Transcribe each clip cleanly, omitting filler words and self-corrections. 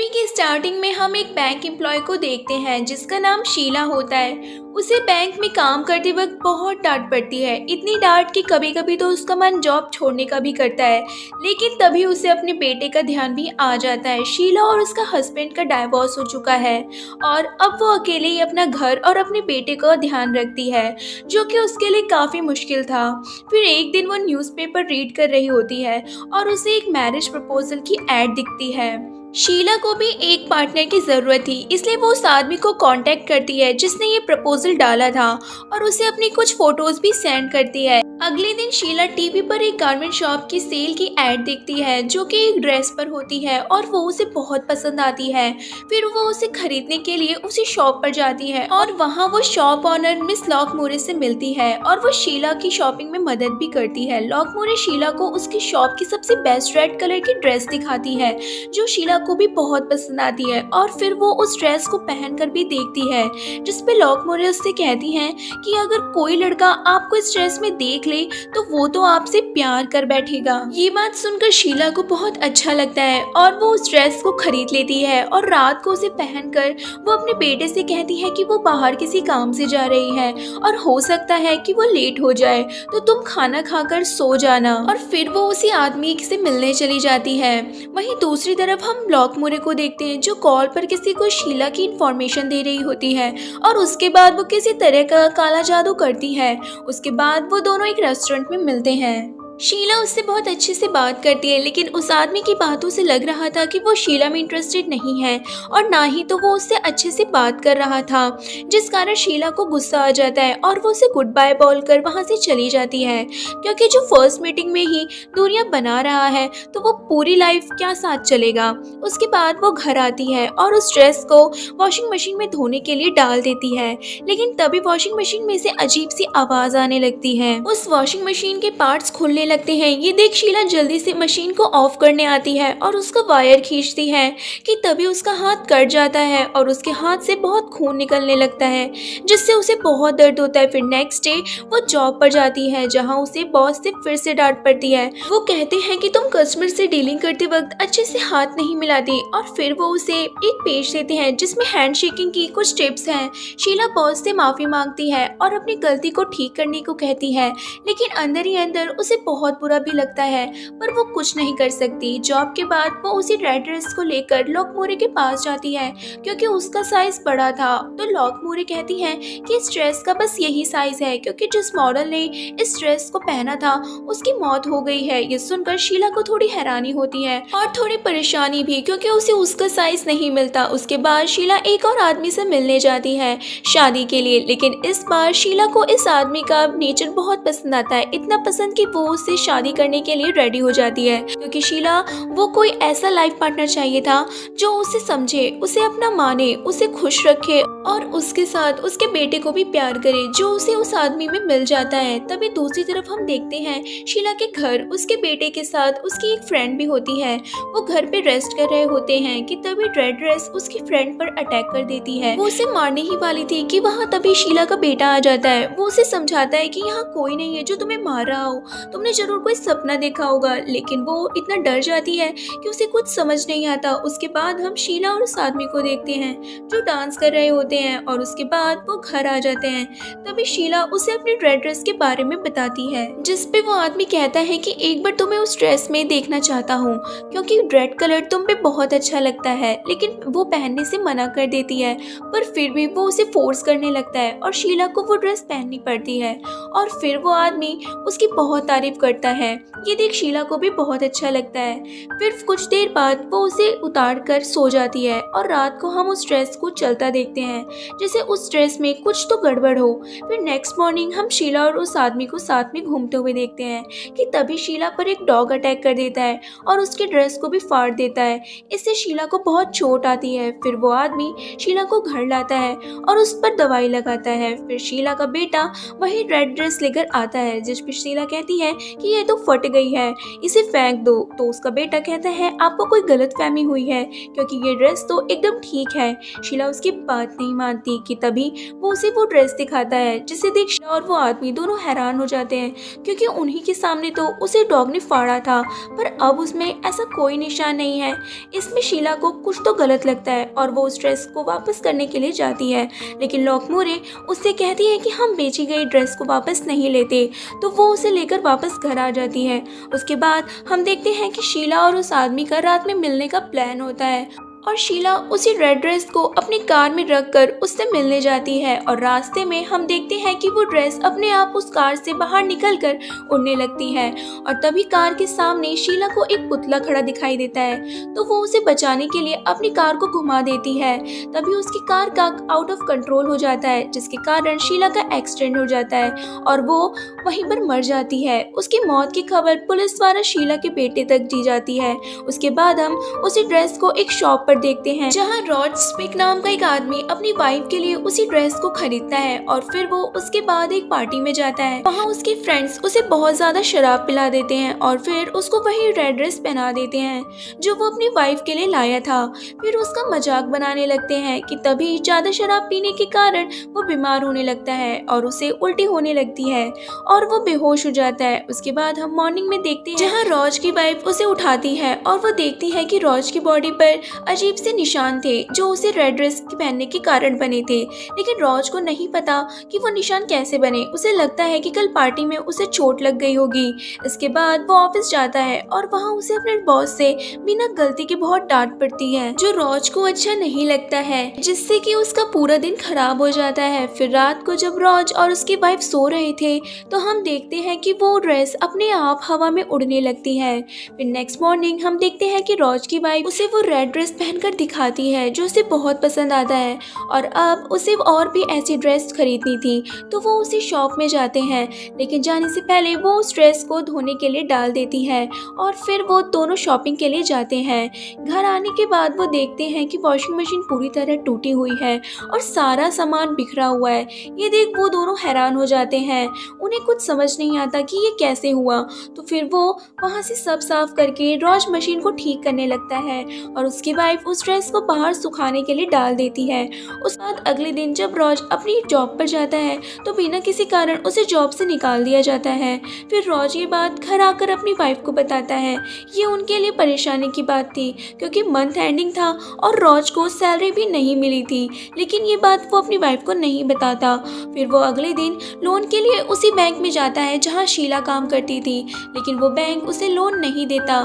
Movie की starting में हम एक बैंक एम्प्लॉय को देखते हैं जिसका नाम शीला होता है। उसे बैंक में काम करते वक्त बहुत डांट पड़ती है, इतनी डांट कि कभी कभी तो उसका मन जॉब छोड़ने का भी करता है। लेकिन तभी उसे अपने बेटे का ध्यान भी आ जाता है। शीला और उसका हस्बैंड का डाइवोर्स हो चुका है और अब वो अकेले ही अपना घर और अपने बेटे का ध्यान रखती है, जो कि उसके लिए काफ़ी मुश्किल था। फिर एक दिन वो न्यूज़पेपर रीड कर रही होती है और उसे एक मैरिज प्रपोजल की एड दिखती है। शीला को भी एक पार्टनर की ज़रूरत थी, इसलिए वो उस आदमी को कांटेक्ट करती है जिसने ये प्रपोजल डाला था और उसे अपनी कुछ फोटोज भी सेंड करती है। अगले दिन शीला टीवी पर एक गारमेंट शॉप की सेल की एड देखती है जो कि एक ड्रेस पर होती है और वो उसे बहुत पसंद आती है। फिर वो उसे खरीदने के लिए उसी शॉप पर जाती है और वहाँ वो शॉप ऑनर मिस लॉकमोरे से मिलती है और वो शीला की शॉपिंग में मदद भी करती है। लॉकमोरे शीला को उसकी शॉप की सबसे बेस्ट रेड कलर की ड्रेस दिखाती है जो शीला को भी बहुत पसंद आती है और फिर वो उस ड्रेस को पहनकर भी देखती है, जिसपे लॉकमोरे उससे कहती हैं कि अगर कोई लड़का आपको इस ड्रेस में देख ले तो वो तो आपसे प्यार कर बैठेगा। ये बात सुनकर शीला को बहुत अच्छा लगता है और वो उस ड्रेस को खरीद लेती है और रात को उसे पहनकर वो अपने बेटे से कहती है कि वो बाहर किसी काम से जा रही है और हो सकता है कि वो लेट हो जाए, तो तुम खाना खाकर सो जाना। और फिर वो उसी आदमी से मिलने चली जाती है। वहीं दूसरी तरफ हम लॉकमोरे को देखते हैं जो कॉल पर किसी को शीला की इंफॉर्मेशन दे रही होती है और उसके बाद वो किसी तरह का काला जादू करती है। उसके बाद वो दोनों एक रेस्टोरेंट में मिलते हैं। शीला उससे बहुत अच्छे से बात करती है, लेकिन उस आदमी की बातों से लग रहा था कि वो शीला में इंटरेस्टेड नहीं है और ना ही तो वो उससे अच्छे से बात कर रहा था, जिस कारण शीला को गुस्सा आ जाता है और वो उसे गुड बाय बोलकर वहाँ से चली जाती है, क्योंकि जो फर्स्ट मीटिंग में ही दूरियां बना रहा है तो वो पूरी लाइफ क्या साथ चलेगा। उसके बाद वो घर आती है और उस ड्रेस को वॉशिंग मशीन में धोने के लिए डाल देती है, लेकिन तभी वॉशिंग मशीन में से अजीब सी आवाज़ आने लगती है। उस वॉशिंग मशीन के पार्ट्स खुलने लगते हैं। ये देख शीला जल्दी से मशीन को ऑफ करने आती है और उसका वायर खींचती है कि तभी उसका हाथ कट जाता है और उसके हाथ से बहुत खून निकलने लगता है, जिससे उसे बहुत दर्द होता है। फिर नेक्स्ट डे वो जॉब पर जाती है जहां उसे बॉस से फिर से डांट पड़ती है। वो कहते हैं कि तुम कस्टमर से डीलिंग करते वक्त अच्छे से हाथ नहीं मिलाती और फिर वो उसे एक पेज देते हैं जिसमें हैंड शेकिंग की कुछ टिप्स हैं। शीला बॉस से माफी मांगती है और अपनी गलती को ठीक करने को कहती है, लेकिन अंदर ही अंदर उसे बहुत बुरा भी लगता है, पर वो कुछ नहीं कर सकती। जॉब के बाद वो उसी रेड ड्रेस को लेकर लॉकमोरे के पास जाती है क्योंकि उसका साइज बड़ा था। तो लॉकमोरे कहती है कि इस ड्रेस का बस यही साइज है क्योंकि जिस मॉडल ने इस ड्रेस को पहना था उसकी मौत हो गई है। ये सुनकर शीला को थोड़ी हैरानी होती है और थोड़ी परेशानी भी, क्योंकि उसे उसका साइज नहीं मिलता। उसके बाद शीला एक और आदमी से मिलने जाती है शादी के लिए, लेकिन इस बार शीला को इस आदमी का नेचर बहुत पसंद आता है, इतना पसंद कि वो उससे शादी करने के लिए रेडी हो जाती है, क्योंकि शीला वो कोई ऐसा लाइफ पार्टनर चाहिए था जो उसे समझे, उसे अपना माने, उसे खुश रखे और उसके साथ उसके बेटे को भी प्यार करे, जो उसे उस आदमी में मिल जाता है। तभी दूसरी तरफ हम देखते हैं शीला के घर उसके बेटे के साथ उसकी एक फ्रेंड भी होती है। वो घर पे रेस्ट कर रहे होते हैं कि तभी रेड ड्रेस उसकी फ्रेंड पर अटैक कर देती है। वो उसे मारने ही वाली थी कि वहाँ तभी शीला का बेटा आ जाता है। वो उसे समझाता है कि यहाँ कोई नहीं है जो तुम्हें मार रहा हो, तुमने जरूर कोई सपना देखा होगा, लेकिन वो इतना डर जाती है कि उसे कुछ समझ नहीं आता। उसके बाद हम शीला और उस आदमी को देखते हैं जो डांस कर रहे होते हैं और उसके बाद वो घर आ जाते हैं। तभी शीला उसे अपनी रेड ड्रेस के बारे में बताती है, जिसपे वो आदमी कहता है कि एक बार तुम्हें उस ड्रेस में देखना चाहता हूँ क्योंकि रेड कलर तुम पे बहुत अच्छा लगता है, लेकिन वो पहनने से मना कर देती है, पर फिर भी वो उसे फोर्स करने लगता है और शीला को वो ड्रेस पहननी पड़ती है और फिर वो आदमी उसकी बहुत तारीफ करता है। ये देख शीला को भी बहुत अच्छा लगता है। फिर कुछ देर बाद वो उसे उतार कर सो जाती है और रात को हम उस ड्रेस को चलता देखते हैं जैसे उस ड्रेस में कुछ तो गड़बड़ हो। फिर नेक्स्ट मॉर्निंग हम शीला और उस आदमी को साथ में घूमते हुए देखते हैं कि तभी शीला पर एक डॉग अटैक कर देता है और उसके ड्रेस को भी फाड़ देता है। इससे शीला को बहुत चोट आती है। फिर वो आदमी शीला को घर लाता है और उस पर दवाई लगाता है। फिर शीला का बेटा वही रेड ड्रेस लेकर आता है, जिस पर शीला कहती है कि ये तो फट गई है, इसे फेंक दो। तो उसका बेटा कहता है आपको कोई गलतफहमी हुई है क्योंकि ये ड्रेस तो एकदम ठीक है। शीला उसकी बात नहीं मानती कि तभी वो उसे वो ड्रेस दिखाता है, जिसे देख शीला और वो आदमी दोनों हैरान हो जाते हैं, क्योंकि उन्हीं के सामने तो उसे डॉग ने फाड़ा था, पर अब उसमें ऐसा कोई निशान नहीं है। इसमें शीला को कुछ तो गलत लगता है और वो उस ड्रेस को वापस करने के लिए जाती है, लेकिन लॉकमोरे उससे कहती है कि हम बेची गई ड्रेस को वापस नहीं लेते, तो वो उसे लेकर वापस घर आ जाती है। उसके बाद हम देखते हैं कि शीला और उस आदमी का रात में मिलने का प्लान होता है और शीला उसी रेड ड्रेस को अपनी कार में रखकर उससे मिलने जाती है और रास्ते में हम देखते हैं कि वो ड्रेस अपने आप उस कार से बाहर निकलकर उड़ने लगती है और तभी कार के सामने शीला को एक पुतला खड़ा दिखाई देता है, तो वो उसे बचाने के लिए अपनी कार को घुमा देती है। तभी उसकी कार का आउट ऑफ कंट्रोल हो जाता है, जिसके कारण शीला का एक्सीडेंट हो जाता है और वो वहीं पर मर जाती है। उसकी मौत की खबर पुलिस द्वारा शीला के बेटे तक दी जाती है। उसके बाद हम उसी ड्रेस को एक शॉप पर देखते हैं, जहां रॉड स्पिक नाम का एक आदमी अपनी वाइफ के लिए उसी ड्रेस को खरीदता है और फिर वो उसके बाद एक पार्टी में जाता है। वहां उसके फ्रेंड्स उसे बहुत ज्यादा शराब पिला देते हैं और फिर उसको वही रेड ड्रेस पहना देते हैं जो वो अपनी वाइफ के लिए लाया था। फिर उसका मजाक बनाने लगते हैं कि तभी ज्यादा शराब पीने के कारण वो बीमार होने लगता है और उसे उल्टी होने लगती है और वो बेहोश हो जाता है। उसके बाद हम मॉर्निंग में देखते हैं, जहाँ रॉज की वाइफ उसे उठाती है और वो देखती है कि रॉज की बॉडी पर अजीब से निशान थे जो उसे रेड ड्रेस पहनने के कारण बने थे, लेकिन रॉज को नहीं पता कि वो निशान कैसे बने। उसे लगता है कि कल पार्टी में उसे चोट लग गई होगी। इसके बाद वो ऑफिस जाता है और वहाँ उसे अपने बॉस से बिना गलती के बहुत डांट पड़ती है, जो रॉज को अच्छा नहीं लगता है, जिससे कि उसका पूरा दिन खराब हो जाता है। फिर रात को जब रॉज और उसकी वाइफ सो रहे थे तो हम देखते हैं कि वो ड्रेस अपने आप हवा में उड़ने लगती है। फिर नेक्स्ट मॉर्निंग हम देखते हैं कि रॉज की वाइफ उसे वो रेड ड्रेस पहनकर दिखाती है जो उसे बहुत पसंद आता है और अब उसे और भी ऐसी ड्रेस खरीदनी थी, तो वो उसी शॉप में जाते हैं, लेकिन जाने से पहले वो उस ड्रेस को धोने के लिए डाल देती है और फिर वो दोनों शॉपिंग के लिए जाते हैं। घर आने के बाद वो देखते हैं कि वॉशिंग मशीन पूरी तरह टूटी हुई है और सारा सामान बिखरा हुआ है। ये देख वो दोनों हैरान हो जाते हैं, उन्हें कुछ समझ नहीं आता कि ये कैसे हुआ। तो फिर वो वहाँ से सब साफ करके रॉज मशीन को ठीक करने लगता है और उसकी वाइफ उस ड्रेस को बाहर सुखाने के लिए डाल देती है। उस बाद अगले दिन जब रॉज अपनी जॉब पर जाता है तो बिना किसी कारण उसे जॉब से निकाल दिया जाता है। फिर रॉज ये बात घर आकर अपनी वाइफ को बताता है। ये उनके लिए परेशानी की बात थी क्योंकि मंथ एंडिंग था और रॉज को सैलरी भी नहीं मिली थी, लेकिन ये बात वो अपनी वाइफ को नहीं बताता। फिर वो अगले दिन लोन के लिए उसी बैंक में जाता है जहाँ शीला काम करती थी, लेकिन वो बैंक उसे लोन नहीं देता।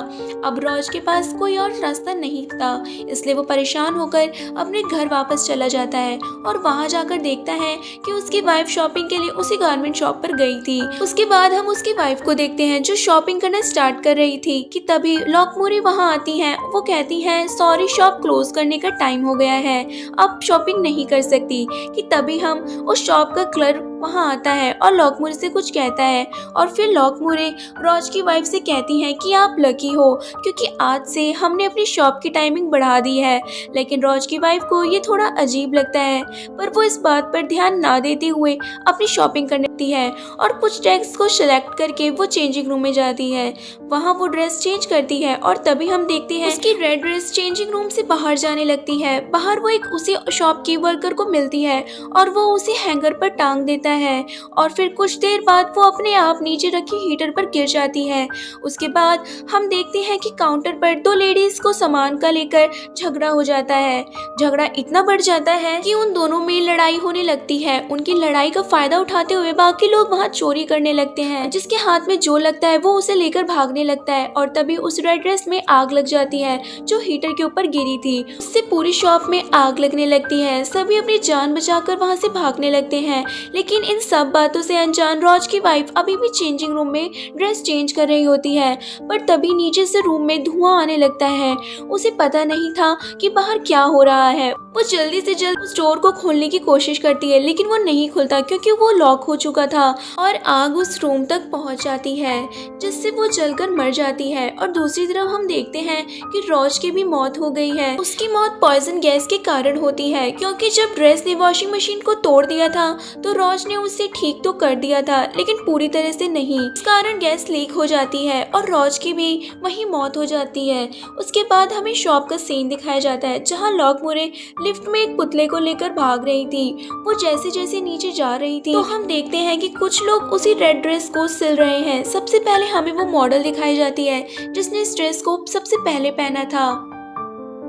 अब रॉज के पास कोई और रास्ता नहीं था, इसलिए वो परेशान होकर अपने घर वापस चला जाता है और वहाँ जाकर देखता है कि उसकी वाइफ शॉपिंग के लिए उसी गारमेंट शॉप पर गई थी। उसके बाद हम उसकी वाइफ को देखते हैं जो शॉपिंग करना स्टार्ट कर रही थी कि तभी लॉकमोरे वहाँ आती हैं। वो कहती हैं सॉरी, शॉप क्लोज करने का टाइम हो गया है, अब शॉपिंग नहीं कर सकती। कि तभी हम उस शॉप का क्लर्क वहाँ आता है और लॉकमोरे से कुछ कहता है और फिर लॉकमोरे रॉज की वाइफ से कहती हैं कि आप लकी हो क्योंकि आज से हमने अपनी शॉप की टाइमिंग बढ़ा दी है। लेकिन रॉज की वाइफ को ये थोड़ा अजीब लगता है, पर वो इस बात पर ध्यान ना देते हुए अपनी शॉपिंग करने लगती है और कुछ टेक्स्ट को सिलेक्ट करके वो चेंजिंग रूम में जाती है। वहाँ वो ड्रेस चेंज करती है और तभी हम देखते हैं उसकी रेड ड्रेस चेंजिंग रूम से बाहर जाने लगती है। बाहर वो एक उसी शॉप की वर्कर को मिलती है और वो उसे हैंगर पर टांग देता है और फिर कुछ देर बाद वो अपने आप नीचे रखी हीटर पर गिर जाती है। उसके बाद हम देखते हैं कि काउंटर पर दो लेडीज को सामान का लेकर झगड़ा हो जाता है। झगड़ा इतना बढ़ जाता है कि उन दोनों में लड़ाई होने लगती है। उनकी लड़ाई का फायदा उठाते हुए बाकी लोग वहाँ चोरी करने लगते हैं। जिसके हाथ में जो लगता है वो उसे लेकर भागने लगता है और तभी उस रेड ड्रेस में आग लग जाती है जो हीटर के ऊपर गिरी थी। उससे पूरी शॉप में आग लगने लगती है। सभी अपनी जान बचाकर वहाँ से भागने लगते हैं, लेकिन इन सब बातों से अनजान रॉज की वाइफ अभी भी चेंजिंग रूम में ड्रेस चेंज कर रही होती है। पर तभी नीचे से रूम में धुआं आने लगता है। उसे पता नहीं था कि बाहर क्या हो रहा है। वो जल्दी से जल्द उस डोर को खोलने की कोशिश करती है, लेकिन वो नहीं खुलता क्योंकि वो लॉक हो चुका था और आग उस रूम तक पहुंच जाती है, जिससे वो जलकर मर जाती है। और दूसरी तरफ हम देखते हैं कि रॉज की भी मौत हो गई है। उसकी मौत पॉइजन गैस के कारण होती है, क्योंकि जब ड्रेस ने वॉशिंग मशीन को तोड़ दिया था तो रॉज ने उसे ठीक तो कर दिया था लेकिन पूरी तरह से नहीं। इस कारण गैस लीक हो जाती है और रोज की भी वहीं मौत हो जाती है। उसके बाद हमें शॉप का सीन दिखाया जाता है जहाँ लॉकमुरे लिफ्ट में एक पुतले को लेकर भाग रही थी। वो जैसे जैसे नीचे जा रही थी तो हम देखते हैं कि कुछ लोग उसी रेड ड्रेस को सिल रहे हैं। सबसे पहले हमें वो मॉडल दिखाई जाती है जिसने इस ड्रेस को सबसे पहले पहना था।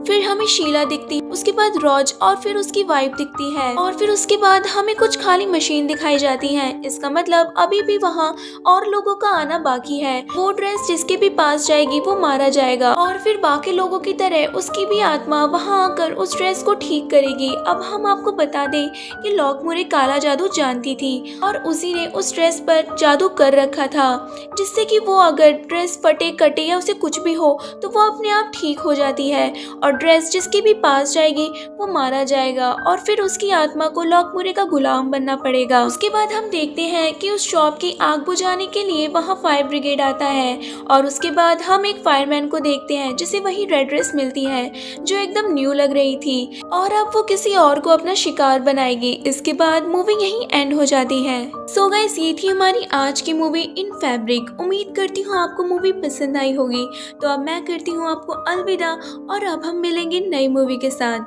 फिर हमें शीला दिखती, उसके बाद रोज और फिर उसकी वाइफ दिखती है और फिर उसके बाद हमें कुछ खाली मशीन दिखाई जाती हैं। इसका मतलब अभी भी वहाँ और लोगों का आना बाकी है। वो ड्रेस जिसके भी पास जाएगी वो मारा जाएगा और फिर बाकी लोगों की तरह उसकी भी आत्मा वहाँ आकर उस ड्रेस को ठीक करेगी। अब हम आपको बता दें कि लॉकमुरे काला जादू जानती थी और उसी ने उस ड्रेस पर जादू कर रखा था जिससे कि वो अगर ड्रेस फटे कटे या उसे कुछ भी हो तो वो अपने आप ठीक हो जाती है और ड्रेस जिसके भी पास जाएगी वो मारा जाएगा और फिर उसकी आत्मा को लॉकमुरे का गुलाम बनना पड़ेगा। उसके बाद हम देखते हैं कि उस शॉप की आग बुझाने के लिए वहाँ फायर ब्रिगेड आता है और उसके बाद हम एक फायरमैन को देखते हैं जिसे वही रेड ड्रेस मिलती है जो एकदम न्यू लग रही थी और अब वो किसी और को अपना शिकार बनाएगी। इसके बाद मूवी यहीं एंड हो जाती है। सो गाइस, ये थी हमारी आज की मूवी इन फैब्रिक। उम्मीद करती हूँ आपको मूवी पसंद आई होगी। तो अब मैं करती हूँ आपको अलविदा और अब हम मिलेंगे नई मूवी के साथ।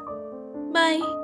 बाय।